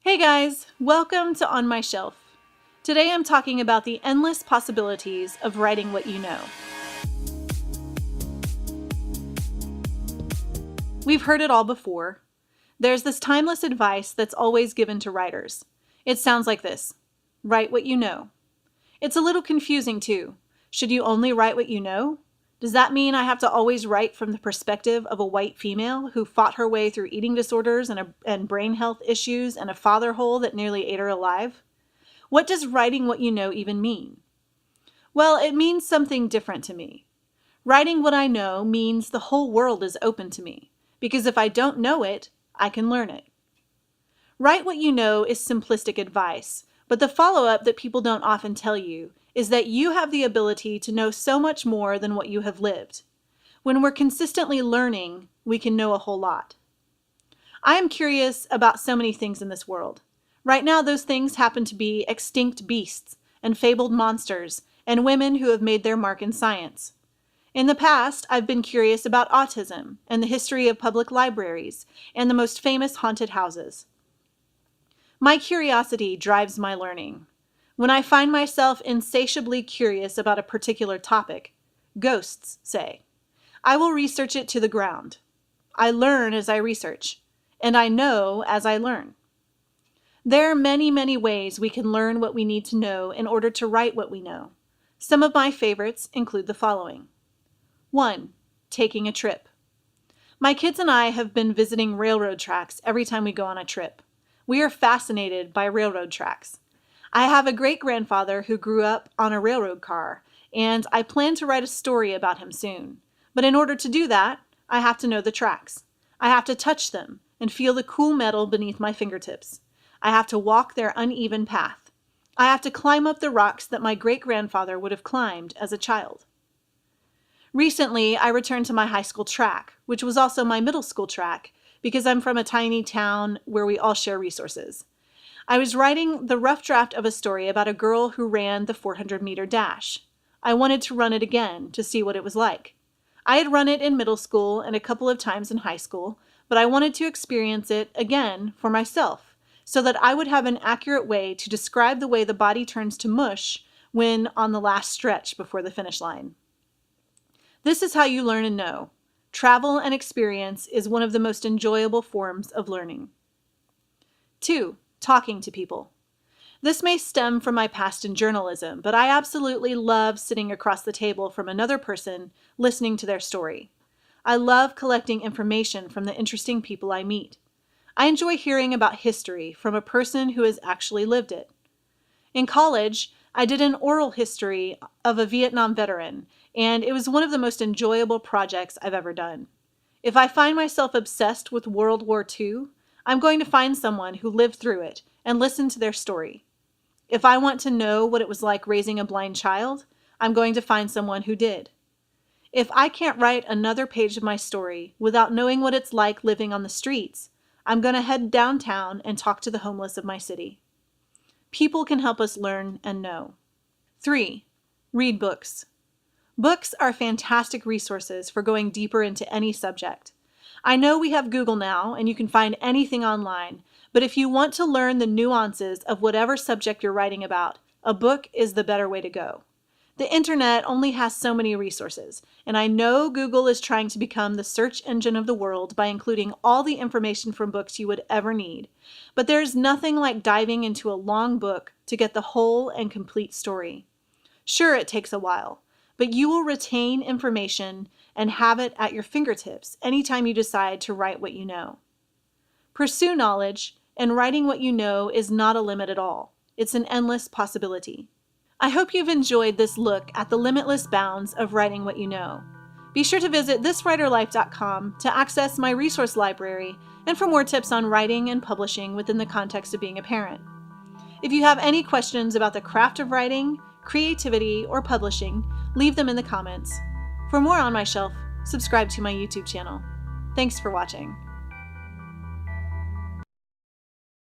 Hey guys, welcome to On My Shelf. Today I'm talking about the endless possibilities of writing what you know. We've heard it all before. There's this timeless advice that's always given to writers. It sounds like this: write what you know. It's a little confusing too. Should you only write what you know? Does that mean I have to always write from the perspective of a white female who fought her way through eating disorders and brain health issues and a father hole that nearly ate her alive? What does writing what you know even mean? Well, it means something different to me. Writing what I know means the whole world is open to me, because if I don't know it, I can learn it. Write what you know is simplistic advice, but the follow-up that people don't often tell you is that you have the ability to know so much more than what you have lived. When we're consistently learning, we can know a whole lot. I am curious about so many things in this world. Right now, those things happen to be extinct beasts and fabled monsters and women who have made their mark in science. In the past, I've been curious about autism and the history of public libraries and the most famous haunted houses. My curiosity drives my learning. When I find myself insatiably curious about a particular topic, ghosts, say, I will research it to the ground. I learn as I research, and I know as I learn. There are many, many ways we can learn what we need to know in order to write what we know. Some of my favorites include the following. 1. Taking a trip. My kids and I have been visiting railroad tracks every time we go on a trip. We are fascinated by railroad tracks. I have a great-grandfather who grew up on a railroad car, and I plan to write a story about him soon. But in order to do that, I have to know the tracks. I have to touch them and feel the cool metal beneath my fingertips. I have to walk their uneven path. I have to climb up the rocks that my great-grandfather would have climbed as a child. Recently, I returned to my high school track, which was also my middle school track, because I'm from a tiny town where we all share resources. I was writing the rough draft of a story about a girl who ran the 400-meter dash. I wanted to run it again to see what it was like. I had run it in middle school and a couple of times in high school, but I wanted to experience it again for myself, so that I would have an accurate way to describe the way the body turns to mush when on the last stretch before the finish line. This is how you learn and know. Travel and experience is one of the most enjoyable forms of learning. 2. Talking to people. This may stem from my past in journalism, but I absolutely love sitting across the table from another person, listening to their story. I love collecting information from the interesting people I meet. I enjoy hearing about history from a person who has actually lived it. In college, I did an oral history of a Vietnam veteran, and it was one of the most enjoyable projects I've ever done. If I find myself obsessed with World War II, I'm going to find someone who lived through it and listen to their story. If I want to know what it was like raising a blind child, I'm going to find someone who did. If I can't write another page of my story without knowing what it's like living on the streets, I'm going to head downtown and talk to the homeless of my city. People can help us learn and know. 3. Read books. Books are fantastic resources for going deeper into any subject. I know we have Google now and you can find anything online, but if you want to learn the nuances of whatever subject you're writing about, a book is the better way to go. The internet only has so many resources, and I know Google is trying to become the search engine of the world by including all the information from books you would ever need, but there's nothing like diving into a long book to get the whole and complete story. Sure, it takes a while, but you will retain information and have it at your fingertips anytime you decide to write what you know. Pursue knowledge, and writing what you know is not a limit at all. It's an endless possibility. I hope you've enjoyed this look at the limitless bounds of writing what you know. Be sure to visit thiswriterlife.com to access my resource library and for more tips on writing and publishing within the context of being a parent. If you have any questions about the craft of writing, creativity, or publishing, leave them in the comments. For more On My Shelf, subscribe to my YouTube channel. Thanks for watching.